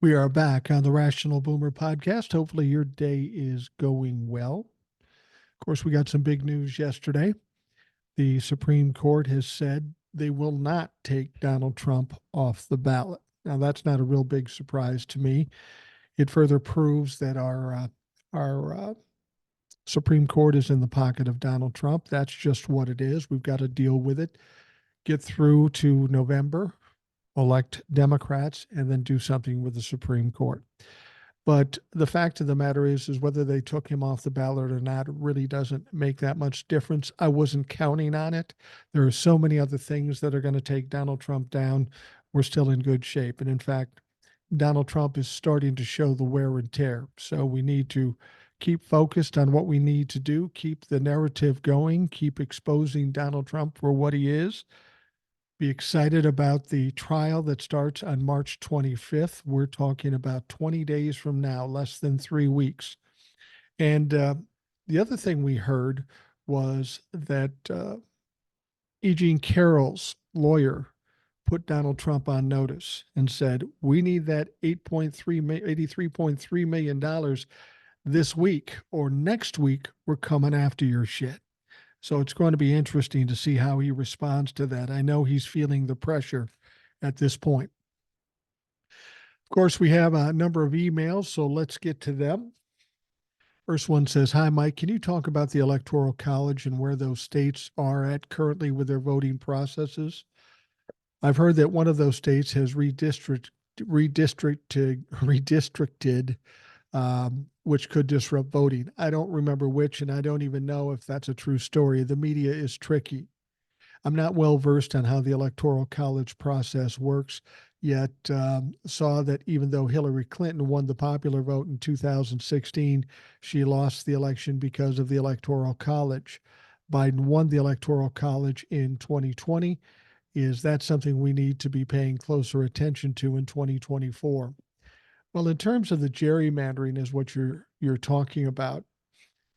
We are back on the Rational Boomer podcast. Hopefully, your day is going well. Of course, we got some big news yesterday. The Supreme Court has said they will not take Donald Trump off the ballot. Now, that's not a real big surprise to me. It further proves that our Supreme Court is in the pocket of Donald Trump. That's just what it is. We've got to deal with it, get through to November, elect Democrats, and then do something with the Supreme Court. But the fact of the matter is whether they took him off the ballot or not really doesn't make that much difference. I wasn't counting on it. There are so many other things that are going to take Donald Trump down. We're still in good shape. And in fact, Donald Trump is starting to show the wear and tear. So we need to keep focused on what we need to do, keep the narrative going, keep exposing Donald Trump for what he is. Be excited about the trial that starts on March 25th. We're talking about 20 days from now, less than 3 weeks. And the other thing we heard was that E. Jean Carroll's lawyer put Donald Trump on notice and said, we need that $83.3 million this week, or next week, we're coming after your shit. So it's going to be interesting to see how he responds to that. I know he's feeling the pressure at this point. Of course, we have a number of emails, so let's get to them. First one says, hi, Mike, can you talk about the Electoral College and where those states are at currently with their voting processes? I've heard that one of those states has redistricted, which could disrupt voting. I don't remember which, and I don't even know if that's a true story. The media is tricky. I'm not well versed on how the Electoral College process works, yet saw that even though Hillary Clinton won the popular vote in 2016, she lost the election because of the Electoral College. Biden won the Electoral College in 2020. Is that something we need to be paying closer attention to in 2024? Well, in terms of the gerrymandering is what you're talking about,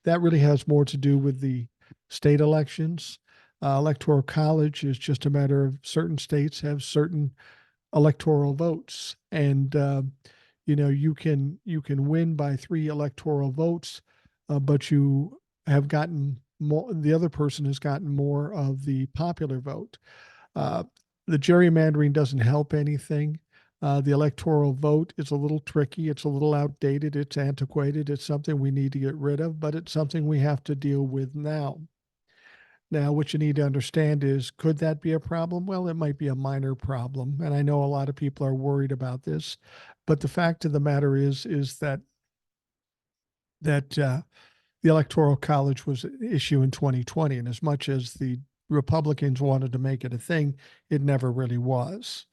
that really has more to do with the state elections. Electoral College is just a matter of certain states have certain electoral votes, and you can win by 3 electoral votes, but you have gotten more. The other person has gotten more of the popular vote. The gerrymandering doesn't help anything. The electoral vote is a little tricky. It's a little outdated. It's antiquated. It's something we need to get rid of, but it's something we have to deal with now. Now, what you need to understand is, could that be a problem? Well, it might be a minor problem, and I know a lot of people are worried about this. But the fact of the matter is that the Electoral College was an issue in 2020, and as much as the Republicans wanted to make it a thing, it never really was.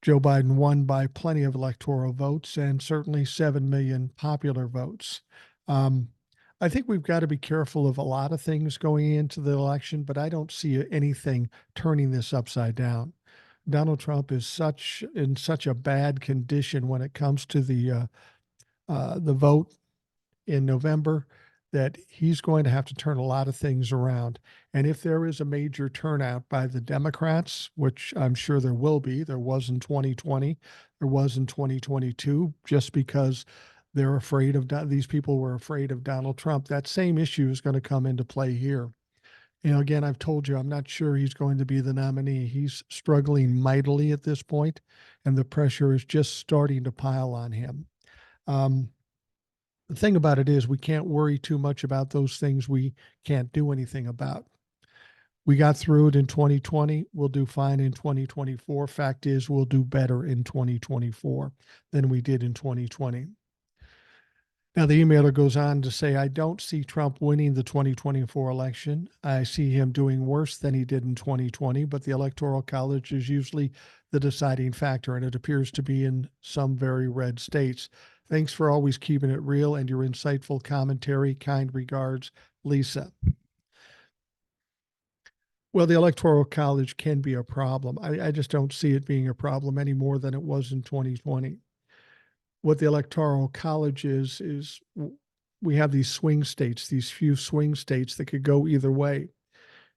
Joe Biden won by plenty of electoral votes and certainly 7 million popular votes. I think we've got to be careful of a lot of things going into the election, but I don't see anything turning this upside down. Donald Trump is in such a bad condition when it comes to the vote in November that he's going to have to turn a lot of things around. And if there is a major turnout by the Democrats, which I'm sure there will be, there was in 2020, there was in 2022, just because they're afraid of, these people were afraid of Donald Trump, that same issue is going to come into play here. Again, I've told you, I'm not sure he's going to be the nominee. He's struggling mightily at this point, and the pressure is just starting to pile on him. The thing about it is we can't worry too much about those things we can't do anything about. We got through it in 2020. We'll do fine in 2024. Fact is, we'll do better in 2024 than we did in 2020. Now, the emailer goes on to say, I don't see Trump winning the 2024 election. I see him doing worse than he did in 2020, but the Electoral College is usually the deciding factor, and it appears to be in some very red states. Thanks for always keeping it real and your insightful commentary. Kind regards, Lisa. Well, the Electoral College can be a problem. I just don't see it being a problem any more than it was in 2020. What the Electoral College is we have these swing states, these few swing states that could go either way.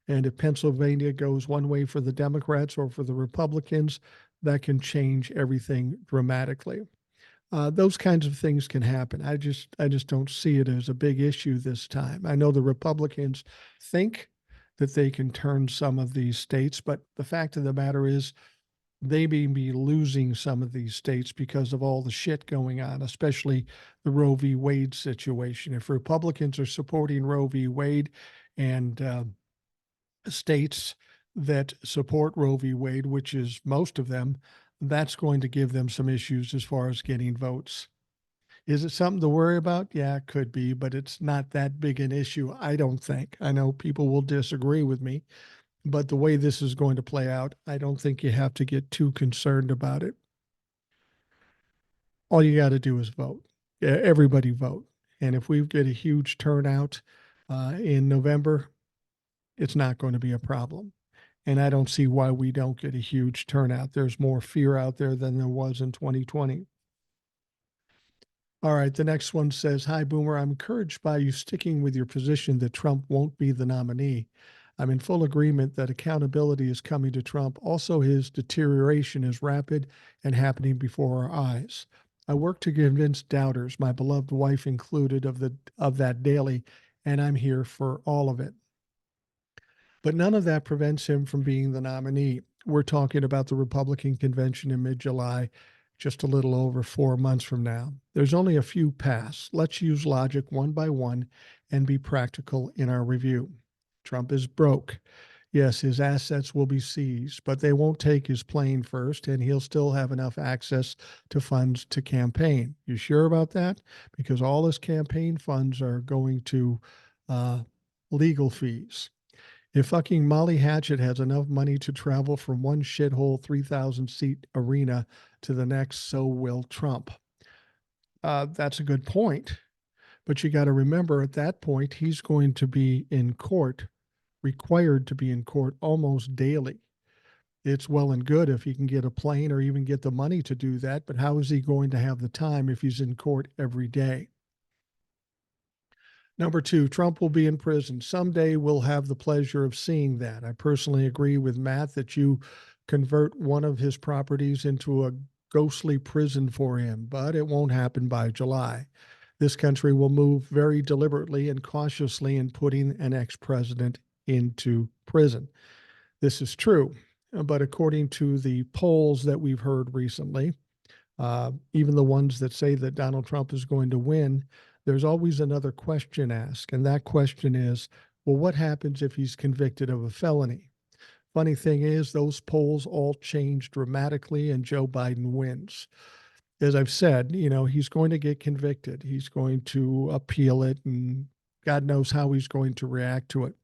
And if Pennsylvania goes one way for the Democrats or for the Republicans, that can change everything dramatically. Those kinds of things can happen. I just don't see it as a big issue this time. I know the Republicans think that they can turn some of these states, but the fact of the matter is they may be losing some of these states because of all the shit going on, especially the Roe v. Wade situation. If Republicans are supporting Roe v. Wade and states that support Roe v. Wade, which is most of them, that's going to give them some issues as far as getting votes. Is it something to worry about? Yeah, it could be, but it's not that big an issue, I don't think. I know people will disagree with me, but the way this is going to play out, I don't think you have to get too concerned about it. All you got to do is vote. Everybody vote. And if we get a huge turnout in November, it's not going to be a problem. And I don't see why we don't get a huge turnout. There's more fear out there than there was in 2020. All right, the next one says, "Hi, Boomer. I'm encouraged by you sticking with your position that Trump won't be the nominee. I'm in full agreement that accountability is coming to Trump. Also, his deterioration is rapid and happening before our eyes. I work to convince doubters, my beloved wife included, of that daily, and I'm here for all of it. But none of that prevents him from being the nominee. We're talking about the Republican convention in mid-July, just a little over 4 months from now. There's only a few paths. Let's use logic one by one and be practical in our review. Trump is broke. Yes, his assets will be seized, but they won't take his plane first, and he'll still have enough access to funds to campaign. You sure about that? Because all his campaign funds are going to legal fees. If fucking Molly Hatchet has enough money to travel from one shithole 3,000 seat arena to the next, so will Trump." That's a good point. But you got to remember at that point, he's going to be in court, required to be in court almost daily. It's well and good if he can get a plane or even get the money to do that, but how is he going to have the time if he's in court every day? Number two, Trump will be in prison. Someday we'll have the pleasure of seeing that. I personally agree with Matt that you convert one of his properties into a ghostly prison for him, but it won't happen by July. This country will move very deliberately and cautiously in putting an ex-president into prison. This is true, but according to the polls that we've heard recently, even the ones that say that Donald Trump is going to win, there's always another question asked. And that question is, well, what happens if he's convicted of a felony? Funny thing is, those polls all change dramatically and Joe Biden wins. As I've said, he's going to get convicted. He's going to appeal it, and God knows how he's going to react to it.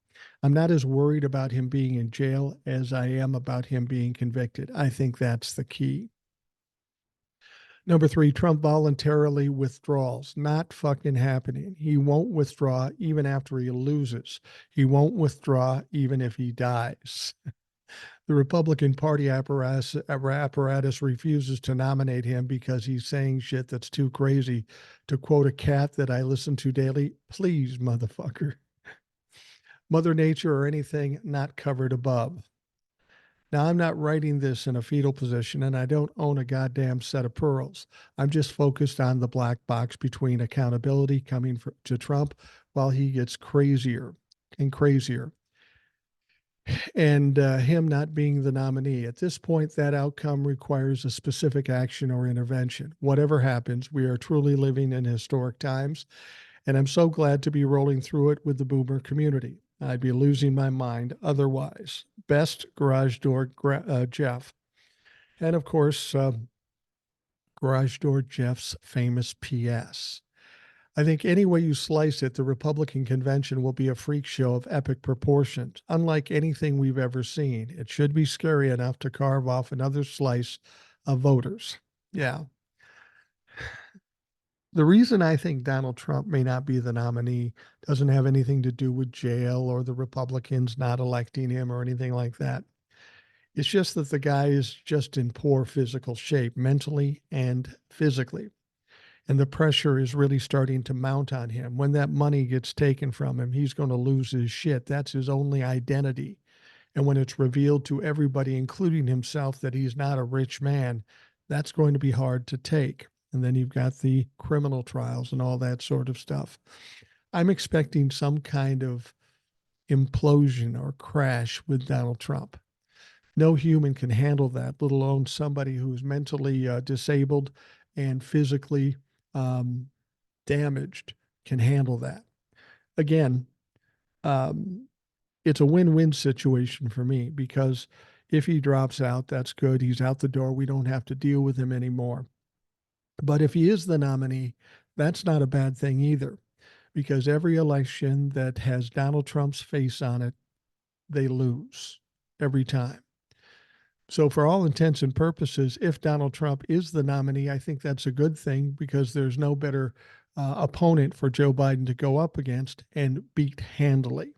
I'm not as worried about him being in jail as I am about him being convicted. I think that's the key. Number three, Trump voluntarily withdraws. Not fucking happening. He won't withdraw even after he loses. He won't withdraw even if he dies. The Republican Party apparatus refuses to nominate him because he's saying shit that's too crazy. To quote a cat that I listen to daily, please, motherfucker. Mother Nature or anything not covered above. Now, I'm not writing this in a fetal position, and I don't own a goddamn set of pearls. I'm just focused on the black box between accountability coming to Trump while he gets crazier and crazier, and him not being the nominee. At this point, that outcome requires a specific action or intervention. Whatever happens, we are truly living in historic times, and I'm so glad to be rolling through it with the boomer community. I'd be losing my mind otherwise. Best, Garage Door Jeff. And of course, Garage Door Jeff's famous PS. I think any way you slice it, the Republican convention will be a freak show of epic proportions, unlike anything we've ever seen. It should be scary enough to carve off another slice of voters. Yeah. The reason I think Donald Trump may not be the nominee doesn't have anything to do with jail or the Republicans not electing him or anything like that. It's just that the guy is just in poor physical shape, mentally and physically. And the pressure is really starting to mount on him. When that money gets taken from him, he's going to lose his shit. That's his only identity. And when it's revealed to everybody, including himself, that he's not a rich man, that's going to be hard to take. And then you've got the criminal trials and all that sort of stuff. I'm expecting some kind of implosion or crash with Donald Trump. No human can handle that, let alone somebody who's mentally disabled and physically um, damaged can handle that. Again, um, it's a win-win situation for me because if he drops out, that's good. He's out the door. We don't have to deal with him anymore. But if he is the nominee, that's not a bad thing either, because every election that has Donald Trump's face on it, they lose every time. So, for all intents and purposes, if Donald Trump is the nominee, I think that's a good thing because there's no better opponent for Joe Biden to go up against and beat handily.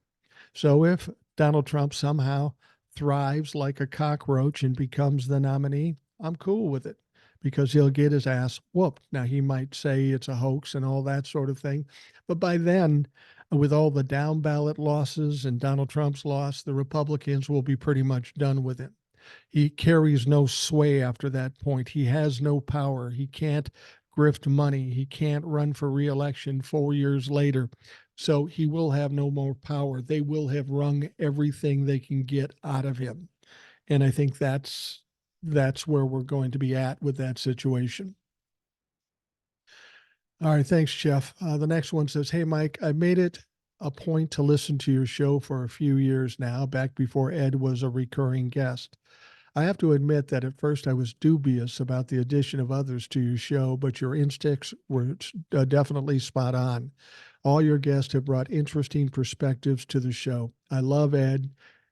So, if Donald Trump somehow thrives like a cockroach and becomes the nominee, I'm cool with it because he'll get his ass whooped. Now, he might say it's a hoax and all that sort of thing. But by then, with all the down ballot losses and Donald Trump's loss, the Republicans will be pretty much done with him. He carries no sway after that point. He has no power. He can't grift money. He can't run for reelection 4 years later. So he will have no more power. They will have wrung everything they can get out of him. And I think that's where we're going to be at with that situation. All right, thanks, Jeff. The next one says, "Hey, Mike, I made it a point to listen to your show for a few years now, back before Ed was a recurring guest. I have to admit that at first I was dubious about the addition of others to your show, but your instincts were definitely spot on. All your guests have brought interesting perspectives to the show. I love Ed,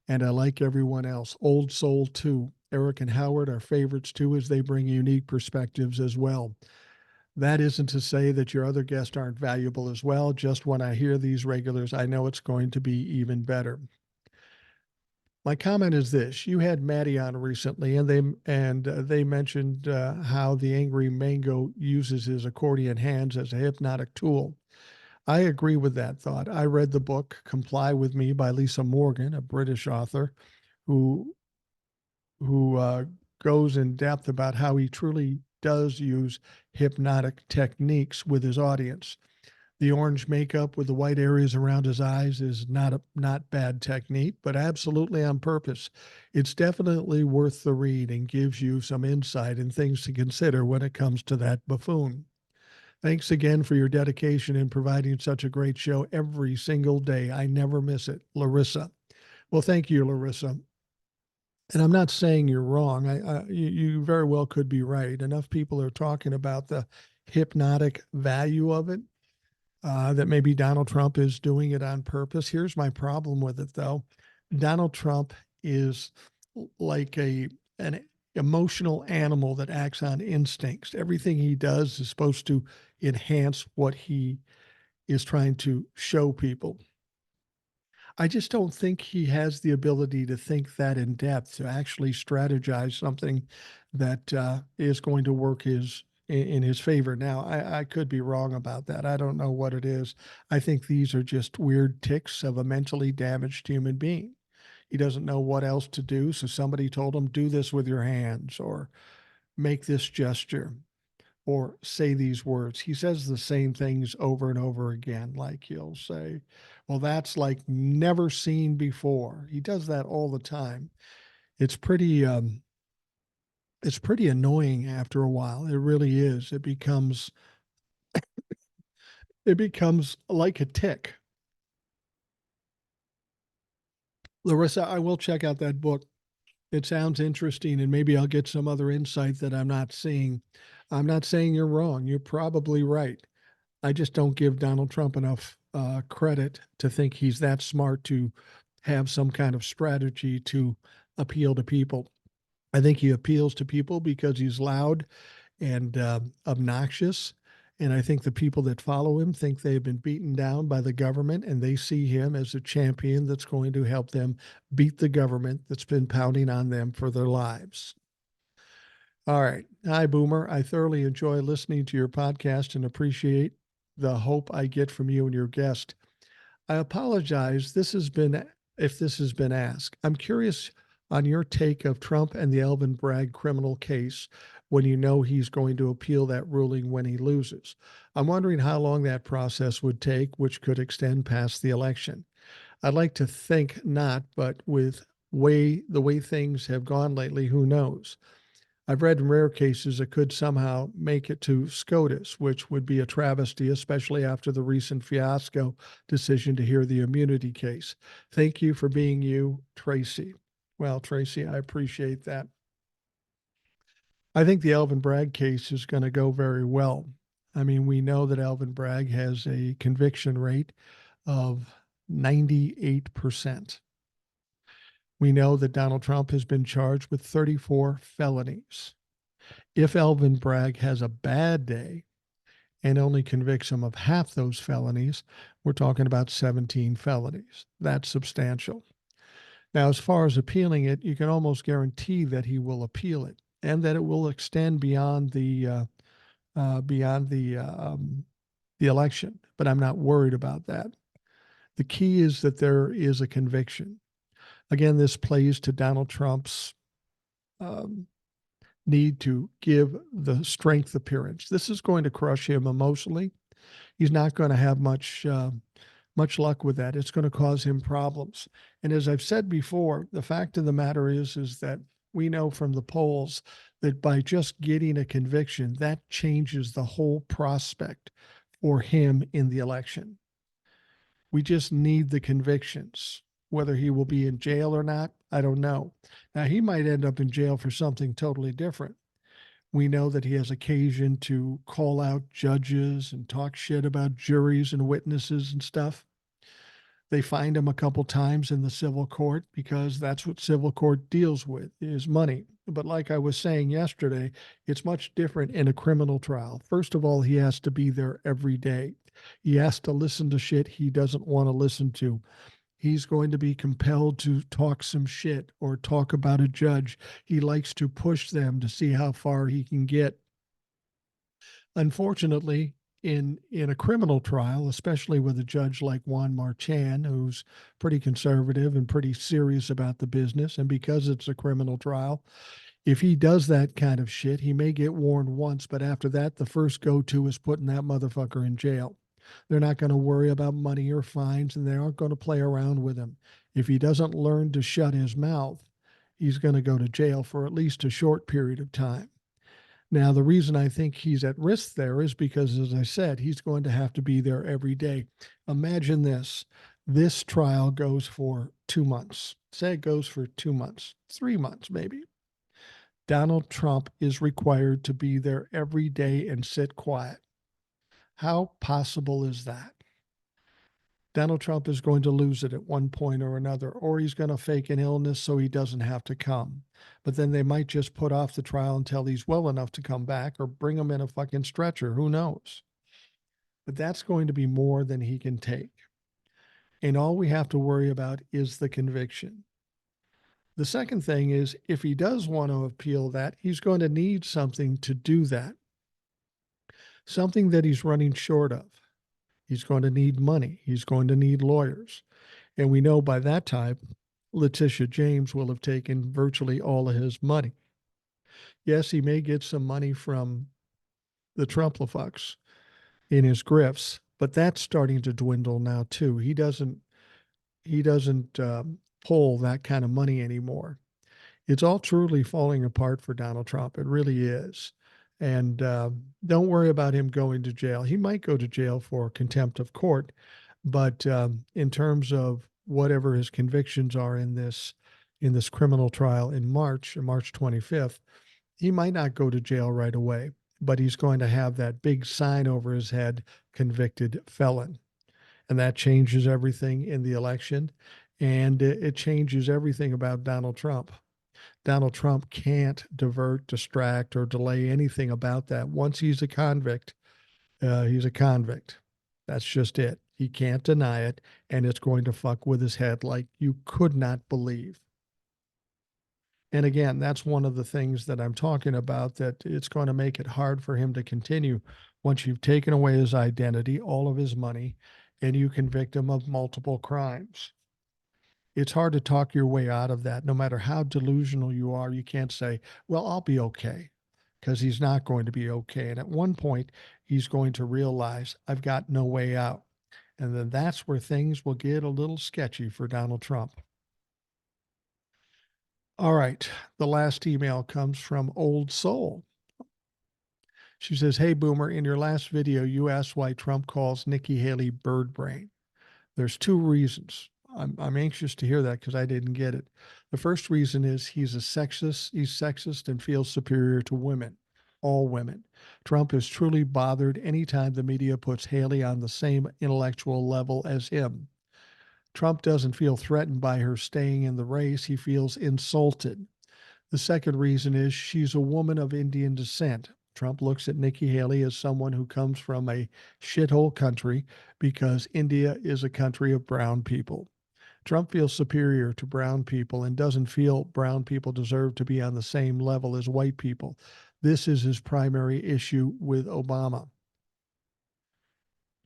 and I like everyone else. Old Soul, too. Eric and Howard are favorites, too, as they bring unique perspectives as well. That isn't to say that your other guests aren't valuable as well. Just when I hear these regulars, I know it's going to be even better." My comment is this: you had Maddie on recently, and they mentioned how the angry mango uses his accordion hands as a hypnotic tool. I agree with that thought. I read the book "Comply with Me" by Lisa Morgan, a British author, who goes in depth about how he truly does use hypnotic techniques with his audience. The orange makeup with the white areas around his eyes is not bad technique, but absolutely on purpose. It's definitely worth the read and gives you some insight and things to consider when it comes to that buffoon. Thanks again for your dedication in providing such a great show every single day. I never miss it. Larissa. Well, thank you, Larissa. And I'm not saying you're wrong. You very well could be right. Enough people are talking about the hypnotic value of it, that maybe Donald Trump is doing it on purpose. Here's my problem with it, though. Donald Trump is like an emotional animal that acts on instincts. Everything he does is supposed to enhance what he is trying to show people. I just don't think he has the ability to think that in depth, to actually strategize something that is going to work in his favor. Now, I could be wrong about that. I don't know what it is. I think these are just weird tics of a mentally damaged human being. He doesn't know what else to do, so somebody told him, do this with your hands, or make this gesture, or say these words. He says the same things over and over again. Like he'll say, well, that's like never seen before. He does that all the time. It's pretty annoying after a while. It really is. It becomes like a tick. Larissa, I will check out that book. It sounds interesting, and maybe I'll get some other insight that I'm not seeing. I'm not saying you're wrong. You're probably right. I just don't give Donald Trump enough credit to think he's that smart to have some kind of strategy to appeal to people. I think he appeals to people because he's loud and obnoxious. And I think the people that follow him think they've been beaten down by the government, and they see him as a champion that's going to help them beat the government that's been pounding on them for their lives. All right. Hi, Boomer. I thoroughly enjoy listening to your podcast and appreciate the hope I get from you and your guest. I apologize. If this has been asked. I'm curious on your take of Trump and the Alvin Bragg criminal case. when you know he's going to appeal that ruling when he loses. I'm wondering how long that process would take, which could extend past the election. I'd like to think not, but with the way things have gone lately, who knows? I've read in rare cases it could somehow make it to SCOTUS, which would be a travesty, especially after the recent fiasco decision to hear the immunity case. Thank you for being you, Tracy. Well, Tracy, I appreciate that. I think the Alvin Bragg case is going to go very well. I mean, we know that Alvin Bragg has a conviction rate of 98%. We know that Donald Trump has been charged with 34 felonies. If Alvin Bragg has a bad day and only convicts him of half those felonies, we're talking about 17 felonies. That's substantial. Now, as far as appealing it, you can almost guarantee that he will appeal it and that it will extend beyond the election. But I'm not worried about that. The key is that there is a conviction. Again, this plays to Donald Trump's need to give the strength appearance. This is going to crush him emotionally. He's not going to have much luck with that. It's going to cause him problems. And as I've said before, the fact of the matter is that we know from the polls that by just getting a conviction, that changes the whole prospect for him in the election. We just need the convictions. Whether he will be in jail or not, I don't know. Now, he might end up in jail for something totally different. We know that he has occasion to call out judges and talk shit about juries and witnesses and stuff. They find him a couple times in the civil court because that's what civil court deals with, is money. But like I was saying yesterday, it's much different in a criminal trial. First of all, he has to be there every day. He has to listen to shit he doesn't want to listen to. He's going to be compelled to talk some shit or talk about a judge. He likes to push them to see how far he can get. Unfortunately, in a criminal trial, especially with a judge like Juan Marchand, who's pretty conservative and pretty serious about the business, and because it's a criminal trial, if he does that kind of shit, he may get warned once, but after that, the first go-to is putting that motherfucker in jail. They're not going to worry about money or fines, and they aren't going to play around with him. If he doesn't learn to shut his mouth, he's going to go to jail for at least a short period of time. Now, the reason I think he's at risk there is because, as I said, he's going to have to be there every day. Imagine this. This trial goes for 2 months. Say it goes for 2 months, 3 months maybe. Donald Trump is required to be there every day and sit quiet. How possible is that? Donald Trump is going to lose it at one point or another, or he's going to fake an illness so he doesn't have to come. But then they might just put off the trial until he's well enough to come back or bring him in a fucking stretcher. Who knows? But that's going to be more than he can take. And all we have to worry about is the conviction. The second thing is, if he does want to appeal that, he's going to need something to do that. Something that he's running short of. He's going to need money. He's going to need lawyers. And we know by that time, Letitia James will have taken virtually all of his money. Yes, he may get some money from the Trumplafucks in his grifts, but that's starting to dwindle now too. He doesn't pull that kind of money anymore. It's all truly falling apart for Donald Trump. It really is. And don't worry about him going to jail. He might go to jail for contempt of court, but in terms of whatever his convictions are in this criminal trial in March 25th, he might not go to jail right away, but he's going to have that big sign over his head, convicted felon. And that changes everything in the election, and it changes everything about Donald Trump. Donald Trump can't divert, distract, or delay anything about that. Once he's a convict, he's a convict. That's just it. He can't deny it, and it's going to fuck with his head like you could not believe. And again, that's one of the things that I'm talking about, that it's going to make it hard for him to continue once you've taken away his identity, all of his money, and you convict him of multiple crimes. It's hard to talk your way out of that. No matter how delusional you are, you can't say, well, I'll be okay. because he's not going to be okay. And at one point, he's going to realize, I've got no way out. And then that's where things will get a little sketchy for Donald Trump. All right. The last email comes from Old Soul. She says, Hey, Boomer, in your last video, you asked why Trump calls Nikki Haley bird brain. There's two reasons. I'm anxious to hear that because I didn't get it. The first reason is he's sexist and feels superior to women, all women. Trump is truly bothered anytime the media puts Haley on the same intellectual level as him. Trump doesn't feel threatened by her staying in the race. He feels insulted. The second reason is she's a woman of Indian descent. Trump looks at Nikki Haley as someone who comes from a shithole country because India is a country of brown people. Trump feels superior to brown people and doesn't feel brown people deserve to be on the same level as white people. This is his primary issue with Obama.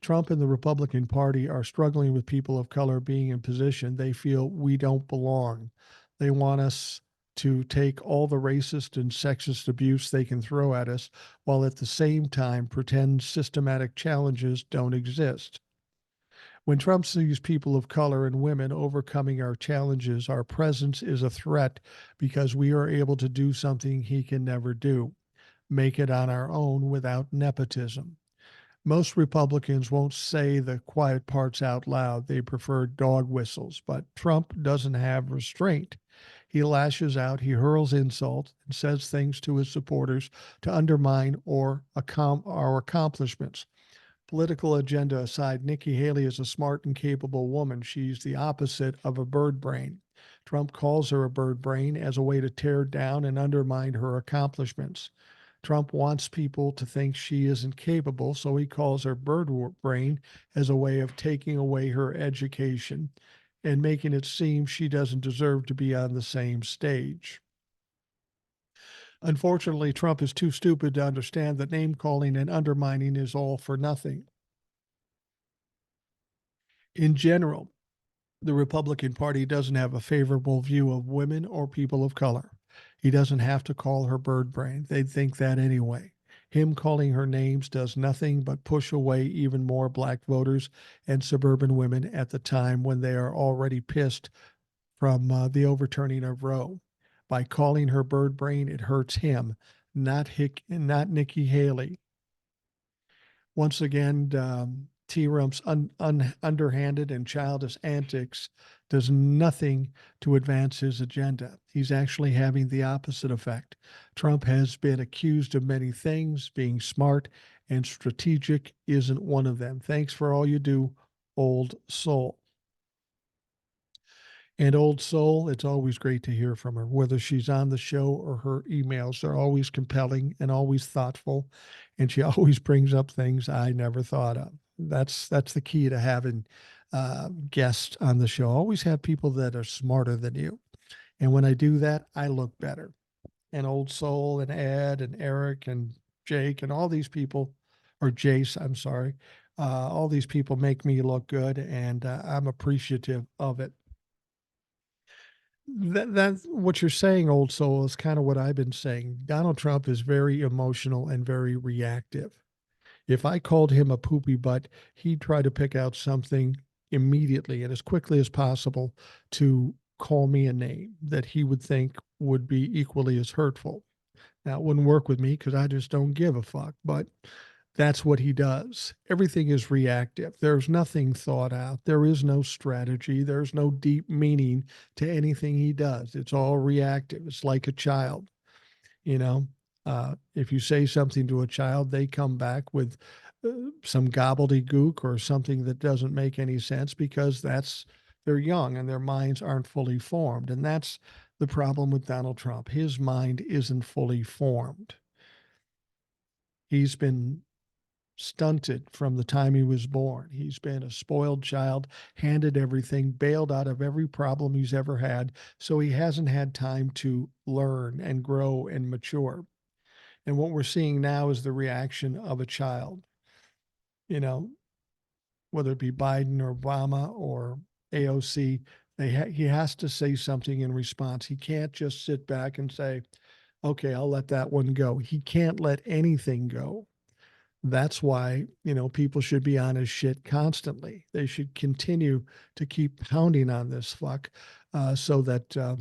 Trump and the Republican Party are struggling with people of color being in position they feel we don't belong. They want us to take all the racist and sexist abuse they can throw at us, while at the same time pretend systematic challenges don't exist. When Trump sees people of color and women overcoming our challenges, our presence is a threat because we are able to do something he can never do, make it on our own without nepotism. Most Republicans won't say the quiet parts out loud. They prefer dog whistles, but Trump doesn't have restraint. He lashes out, he hurls insult, and says things to his supporters to undermine our accomplishments. Political agenda aside, Nikki Haley is a smart and capable woman. She's the opposite of a bird brain. Trump calls her a bird brain as a way to tear down and undermine her accomplishments. Trump wants people to think she isn't capable, so he calls her bird brain as a way of taking away her education and making it seem she doesn't deserve to be on the same stage. Unfortunately, Trump is too stupid to understand that name calling and undermining is all for nothing. In general, the Republican Party doesn't have a favorable view of women or people of color. He doesn't have to call her bird brain. They'd think that anyway. Him calling her names does nothing but push away even more black voters and suburban women at the time when they are already pissed from the overturning of Roe. By calling her bird brain, it hurts him, not Nikki Haley. Once again, T-Rump's underhanded and childish antics does nothing to advance his agenda. He's actually having the opposite effect. Trump has been accused of many things. Being smart and strategic isn't one of them. Thanks for all you do, Old Soul. And Old Soul, it's always great to hear from her, whether she's on the show or her emails. They're always compelling and always thoughtful. And she always brings up things I never thought of. That's the key to having guests on the show. Always have people that are smarter than you. And when I do that, I look better. And Old Soul and Ed and Eric and Jake and all these people, or Jace, I'm sorry, all these people make me look good, and I'm appreciative of it. That's what you're saying, Old Soul, is kind of what I've been saying. Donald Trump is very emotional and very reactive. If I called him a poopy butt, he'd try to pick out something immediately and as quickly as possible to call me a name that he would think would be equally as hurtful. Now, it wouldn't work with me because I just don't give a fuck, but that's what he does. Everything is reactive. There's nothing thought out. There is no strategy. There's no deep meaning to anything he does. It's all reactive. It's like a child, you know. If you say something to a child, they come back with some gobbledygook or something that doesn't make any sense because they're young and their minds aren't fully formed. And that's the problem with Donald Trump. His mind isn't fully formed. He's been stunted from the time he was born. He's been a spoiled child, handed everything, bailed out of every problem he's ever had. So he hasn't had time to learn and grow and mature. And what we're seeing now is the reaction of a child, you know, whether it be Biden or Obama or AOC, he has to say something in response. He can't just sit back and say, Okay, I'll let that one go. He can't let anything go. That's why, people should be on his shit constantly. They should continue to keep pounding on this fuck, uh, so that uh,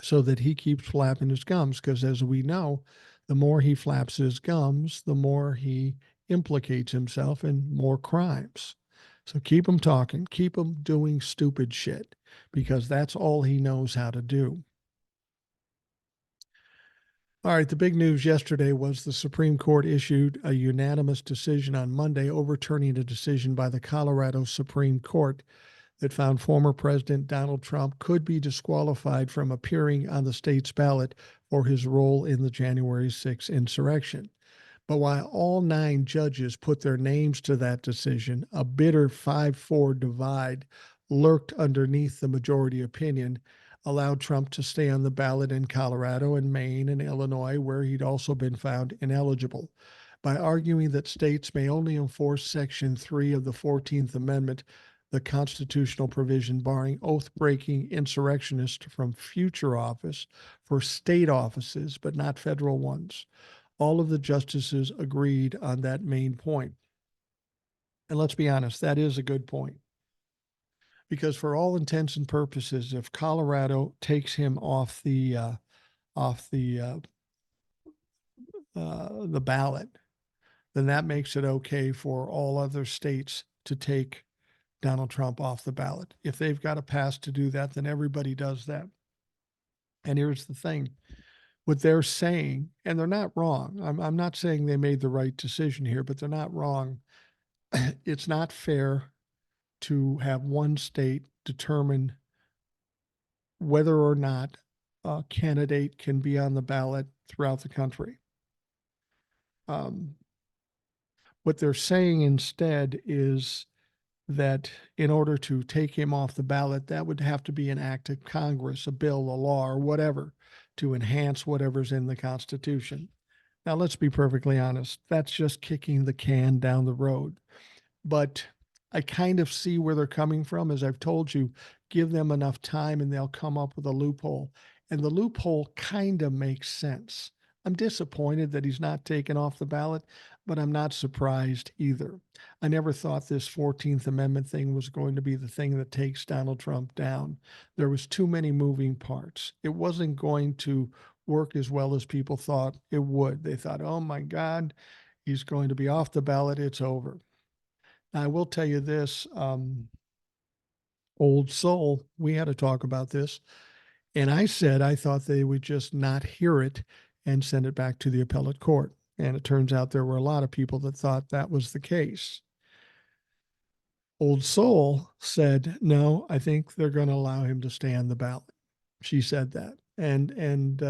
so that he keeps flapping his gums. Because as we know, the more he flaps his gums, the more he implicates himself in more crimes. So keep him talking, keep him doing stupid shit, because that's all he knows how to do. All right, the big news yesterday was the Supreme Court issued a unanimous decision on Monday overturning a decision by the Colorado Supreme Court that found former President Donald Trump could be disqualified from appearing on the state's ballot for his role in the January 6th insurrection. But while all 9 judges put their names to that decision, a bitter 5-4 divide lurked underneath the majority opinion, allowed Trump to stay on the ballot in Colorado and Maine and Illinois, where he'd also been found ineligible. By arguing that states may only enforce Section 3 of the 14th Amendment, the constitutional provision barring oath-breaking insurrectionists from future office for state offices, but not federal ones. All of the justices agreed on that main point. And let's be honest, that is a good point. Because for all intents and purposes, if Colorado takes him off off the ballot, then that makes it okay for all other states to take Donald Trump off the ballot. If they've got a pass to do that, then everybody does that. And here's the thing: what they're saying, and they're not wrong. I'm not saying they made the right decision here, but they're not wrong. It's not fair to have one state determine whether or not a candidate can be on the ballot throughout the country. Um, what they're saying instead is that in order to take him off the ballot, that would have to be an act of Congress, a bill, a law, or whatever to enhance whatever's in the Constitution. Now, let's be perfectly honest. That's just kicking the can down the road. But I kind of see where they're coming from. As I've told you, give them enough time and they'll come up with a loophole. And the loophole kind of makes sense. I'm disappointed that he's not taken off the ballot, but I'm not surprised either. I never thought this 14th Amendment thing was going to be the thing that takes Donald Trump down. There was too many moving parts. It wasn't going to work as well as people thought it would. They thought, oh my God, he's going to be off the ballot. It's over. Now, I will tell you this, Old Soul, we had to talk about this. And I said I thought they would just not hear it and send it back to the appellate court. And it turns out there were a lot of people that thought that was the case. Old Soul said, no, I think they're going to allow him to stay on the ballot. She said that. And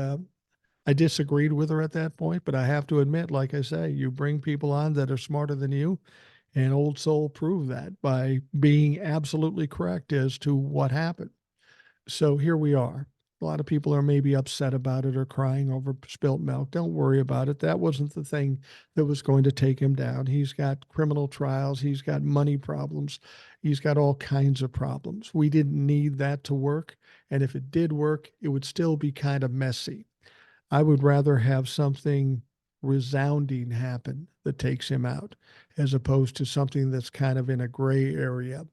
I disagreed with her at that point, but I have to admit, like I say, you bring people on that are smarter than you, and Old Soul proved that by being absolutely correct as to what happened. So here we are. A lot of people are maybe upset about it or crying over spilt milk. Don't worry about it. That wasn't the thing that was going to take him down. He's got criminal trials. He's got money problems. He's got all kinds of problems. We didn't need that to work. And if it did work, it would still be kind of messy. I would rather have something resounding happen that takes him out as opposed to something that's kind of in a gray area.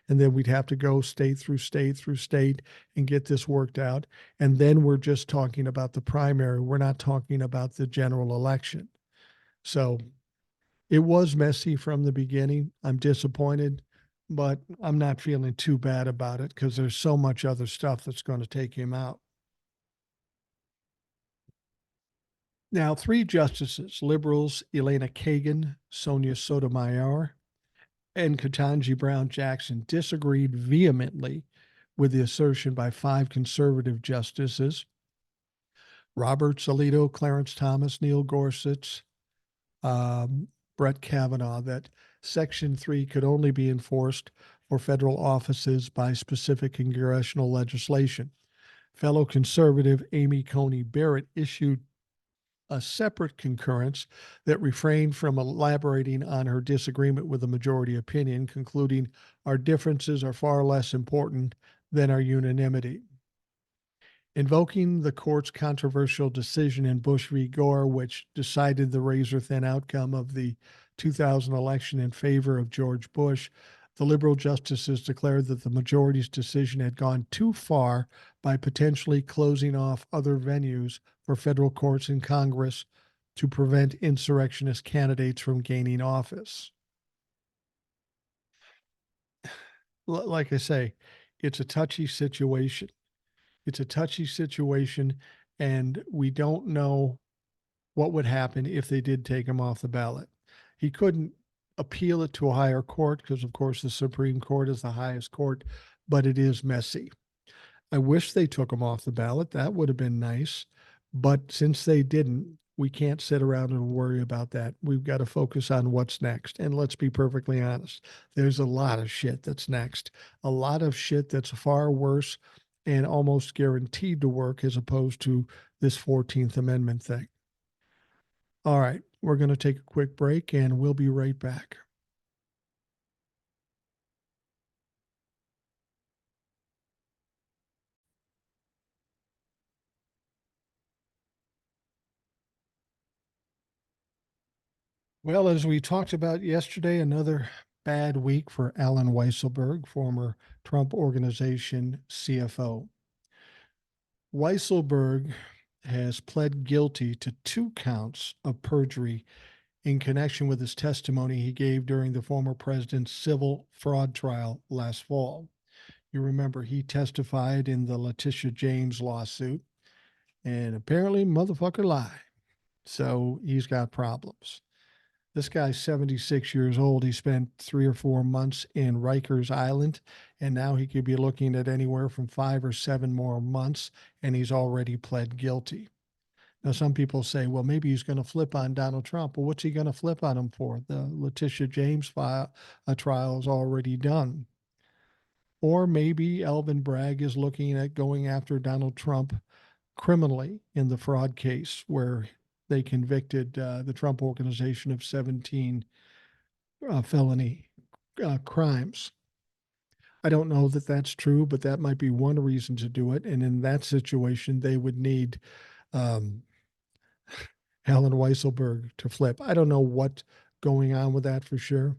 And then we'd have to go state through state through state and get this worked out. And then we're just talking about the primary. We're not talking about the general election. So it was messy from the beginning. I'm disappointed, but I'm not feeling too bad about it because there's so much other stuff that's going to take him out. Now, 3 justices, liberals Elena Kagan, Sonia Sotomayor, and Ketanji Brown Jackson, disagreed vehemently with the assertion by 5 conservative justices, Roberts, Alito, Clarence Thomas, Neil Gorsuch, Brett Kavanaugh, that Section 3 could only be enforced for federal offices by specific congressional legislation. Fellow conservative Amy Coney Barrett issued a separate concurrence that refrained from elaborating on her disagreement with the majority opinion, concluding our differences are far less important than our unanimity. Invoking the court's controversial decision in Bush v. Gore, which decided the razor thin outcome of the 2000 election in favor of George Bush, the liberal justices declared that the majority's decision had gone too far by potentially closing off other venues for federal courts and Congress to prevent insurrectionist candidates from gaining office. Like I say, it's a touchy situation. It's a touchy situation, and we don't know what would happen if they did take him off the ballot. He couldn't appeal it to a higher court because, of course, the Supreme Court is the highest court, but it is messy. I wish they took him off the ballot. That would have been nice. But since they didn't, we can't sit around and worry about that. We've got to focus on what's next. And let's be perfectly honest, there's a lot of shit that's next, a lot of shit that's far worse and almost guaranteed to work as opposed to this 14th Amendment thing. All right, we're going to take a quick break and we'll be right back. Well, as we talked about yesterday, another bad week for Alan Weisselberg, former Trump Organization CFO. Weisselberg has pled guilty to 2 counts of perjury in connection with his testimony he gave during the former president's civil fraud trial last fall. You remember he testified in the Letitia James lawsuit, and apparently motherfucker lied. So he's got problems. This guy's 76 years old. He spent 3 or 4 months in Rikers Island, and now he could be looking at anywhere from 5 or 7 more months, and he's already pled guilty. Now, some people say, well, maybe he's going to flip on Donald Trump. Well, what's he going to flip on him for? The Letitia James trial is already done. Or maybe Alvin Bragg is looking at going after Donald Trump criminally in the fraud case where they convicted the Trump Organization of 17 felony crimes. I don't know that that's true, but that might be one reason to do it. And in that situation, they would need Alan Weisselberg to flip. I don't know what's going on with that for sure.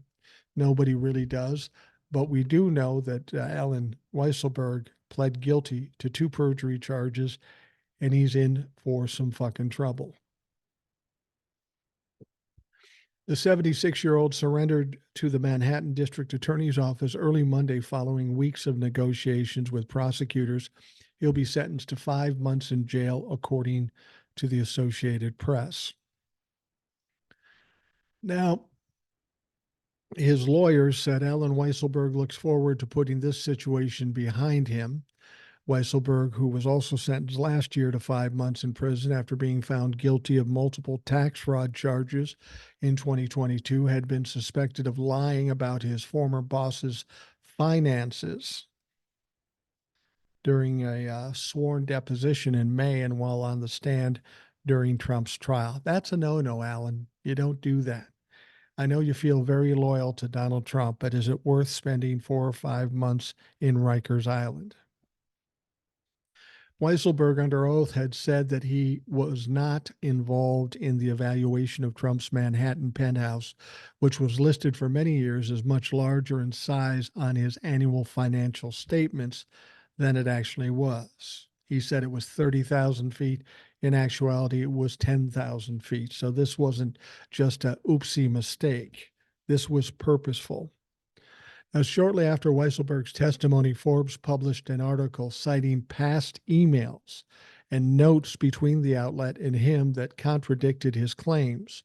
Nobody really does. But we do know that Alan Weisselberg pled guilty to 2 perjury charges, and he's in for some fucking trouble. The 76-year-old surrendered to the Manhattan District Attorney's Office early Monday following weeks of negotiations with prosecutors. He'll be sentenced to 5 months in jail, according to the Associated Press. Now, his lawyers said Alan Weisselberg looks forward to putting this situation behind him. Weisselberg, who was also sentenced last year to 5 months in prison after being found guilty of multiple tax fraud charges in 2022, had been suspected of lying about his former boss's finances during a sworn deposition in May and while on the stand during Trump's trial. That's a no-no, Alan. You don't do that. I know you feel very loyal to Donald Trump, but is it worth spending 4 or 5 months in Rikers Island? Weisselberg, under oath, had said that he was not involved in the evaluation of Trump's Manhattan penthouse, which was listed for many years as much larger in size on his annual financial statements than it actually was. He said it was 30,000 feet. In actuality, it was 10,000 feet. So this wasn't just a oopsie mistake. This was purposeful. Now, shortly after Weisselberg's testimony, Forbes published an article citing past emails and notes between the outlet and him that contradicted his claims.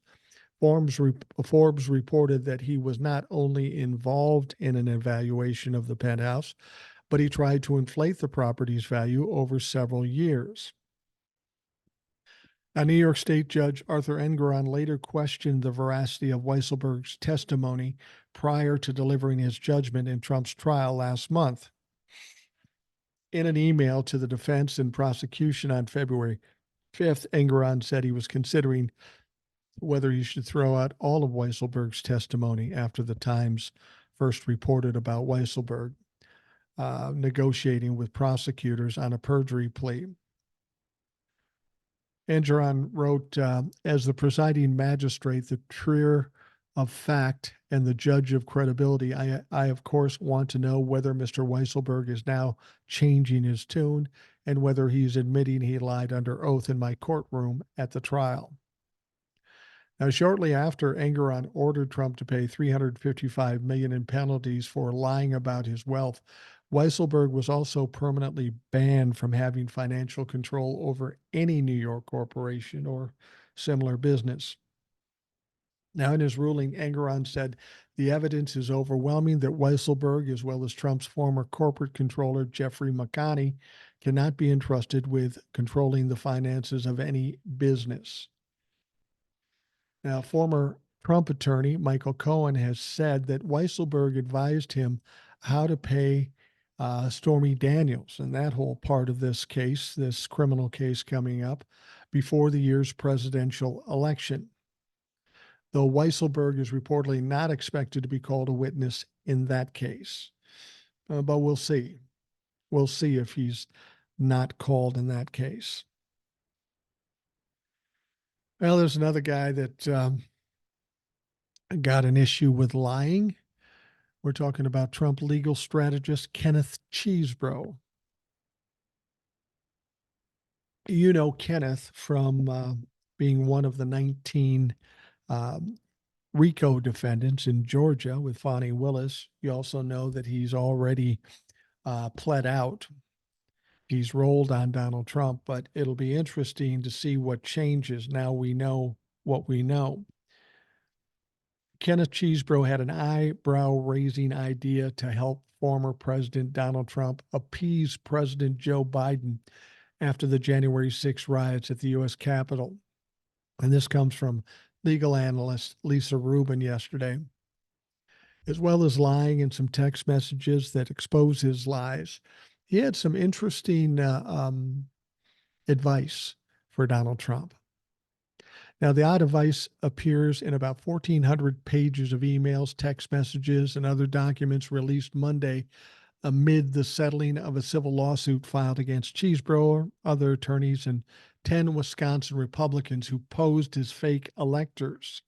Forbes reported that he was not only involved in an evaluation of the penthouse, but he tried to inflate the property's value over several years. Now, New York State Judge Arthur Engoron later questioned the veracity of Weisselberg's testimony prior to delivering his judgment in Trump's trial last month. In an email to the defense and prosecution on February 5th, Engoron said he was considering whether he should throw out all of Weisselberg's testimony after the Times first reported about Weisselberg negotiating with prosecutors on a perjury plea. Angeron wrote, as the presiding magistrate, the trier of fact, and the judge of credibility, I of course want to know whether Mr. Weisselberg is now changing his tune and whether he's admitting he lied under oath in my courtroom at the trial. Now, shortly after, Angeron ordered Trump to pay $355 million in penalties for lying about his wealth. Weisselberg was also permanently banned from having financial control over any New York corporation or similar business. Now, in his ruling, Angeron said the evidence is overwhelming that Weisselberg, as well as Trump's former corporate controller, Jeffrey McConney, cannot be entrusted with controlling the finances of any business. Now, former Trump attorney Michael Cohen has said that Weisselberg advised him how to pay Stormy Daniels and that whole part of this case, this criminal case coming up, before the year's presidential election. Though Weisselberg is reportedly not expected to be called a witness in that case. But we'll see. We'll see if he's not called in that case. Well, there's another guy that got an issue with lying. We're talking about Trump legal strategist Kenneth Chesebro. You know Kenneth from being one of the 19 RICO defendants in Georgia with Fonnie Willis. You also know that he's already pled out. He's rolled on Donald Trump, but it'll be interesting to see what changes now we know what we know. Kenneth Chesebro had an eyebrow-raising idea to help former President Donald Trump appease President Joe Biden after the January 6 riots at the U.S. Capitol. And this comes from legal analyst Lisa Rubin yesterday. As well as lying in some text messages that expose his lies, he had some interesting advice for Donald Trump. Now, the odd advice appears in about 1,400 pages of emails, text messages, and other documents released Monday amid the settling of a civil lawsuit filed against Chesebro, other attorneys, and 10 Wisconsin Republicans who posed as fake electors.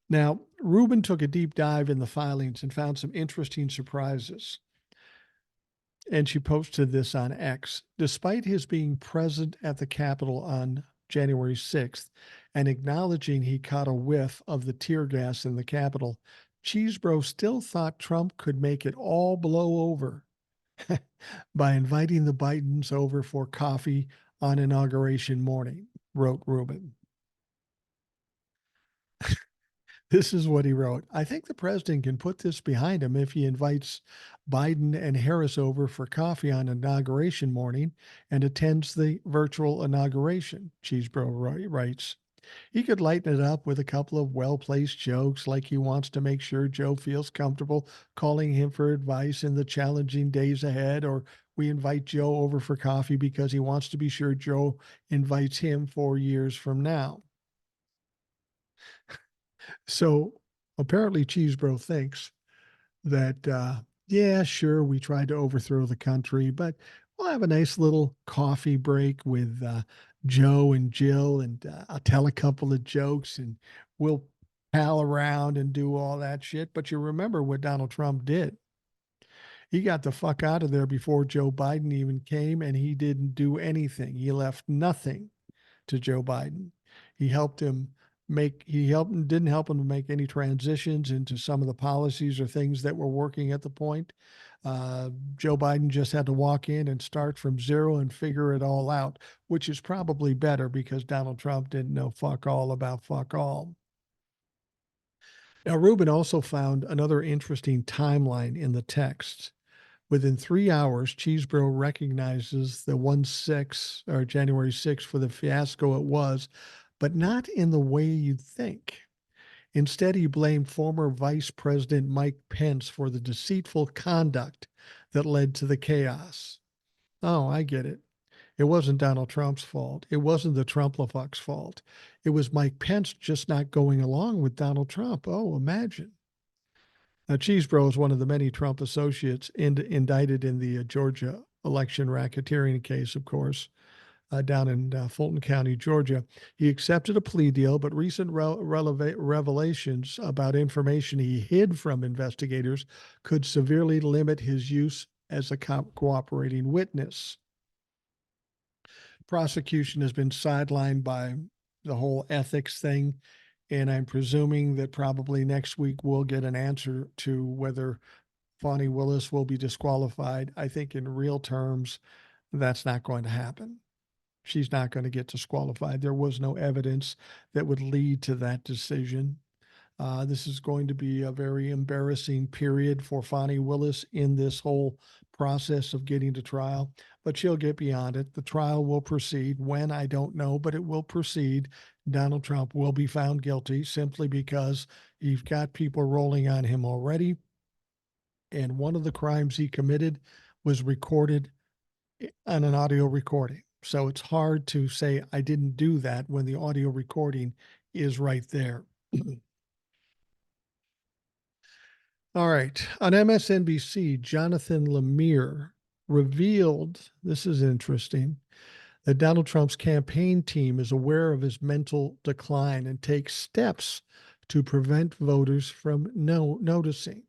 Now, Rubin took a deep dive in the filings and found some interesting surprises. And she posted this on X. Despite his being present at the Capitol on January 6th and acknowledging he caught a whiff of the tear gas in the Capitol, Chesebro still thought Trump could make it all blow over by inviting the Bidens over for coffee on inauguration morning, wrote Rubin. This is what he wrote. I think the president can put this behind him if he invites Biden and Harris over for coffee on inauguration morning and attends the virtual inauguration, Chesebro writes. He could lighten it up with a couple of well-placed jokes, like he wants to make sure Joe feels comfortable calling him for advice in the challenging days ahead, or we invite Joe over for coffee because he wants to be sure Joe invites him 4 years from now. So apparently Chesebro thinks that, yeah, sure, we tried to overthrow the country, but we'll have a nice little coffee break with Joe and Jill, and I'll tell a couple of jokes and we'll pal around and do all that shit. But you remember what Donald Trump did. He got the fuck out of there before Joe Biden even came, and he didn't do anything. He left nothing to Joe Biden. He didn't help him to make any transitions into some of the policies or things that were working at the point. Joe Biden just had to walk in and start from zero and figure it all out, which is probably better because Donald Trump didn't know fuck all about fuck all. Now, Rubin also found another interesting timeline in the text. Within 3 hours, Chesebro recognizes the 1/6 or January 6th for the fiasco it was, but not in the way you'd think. Instead, he blamed former Vice President Mike Pence for the deceitful conduct that led to the chaos. Oh, I get it. It wasn't Donald Trump's fault. It wasn't the Trump-la-fuck's fault. It was Mike Pence just not going along with Donald Trump. Oh, imagine. Now, Chesebro is one of the many Trump associates indicted in the Georgia election racketeering case, of course. down in Fulton County, Georgia. He accepted a plea deal, but recent revelations about information he hid from investigators could severely limit his use as a cooperating witness. Prosecution has been sidelined by the whole ethics thing, and I'm presuming that probably next week we'll get an answer to whether Fani Willis will be disqualified. I think in real terms, that's not going to happen. She's not going to get disqualified. There was no evidence that would lead to that decision. This is going to be a very embarrassing period for Fani Willis in this whole process of getting to trial, but she'll get beyond it. The trial will proceed. When, I don't know, but it will proceed. Donald Trump will be found guilty simply because you've got people rolling on him already. And one of the crimes he committed was recorded on an audio recording. So it's hard to say I didn't do that when the audio recording is right there. All right. On MSNBC, Jonathan Lemire revealed, this is interesting, that Donald Trump's campaign team is aware of his mental decline and takes steps to prevent voters from noticing.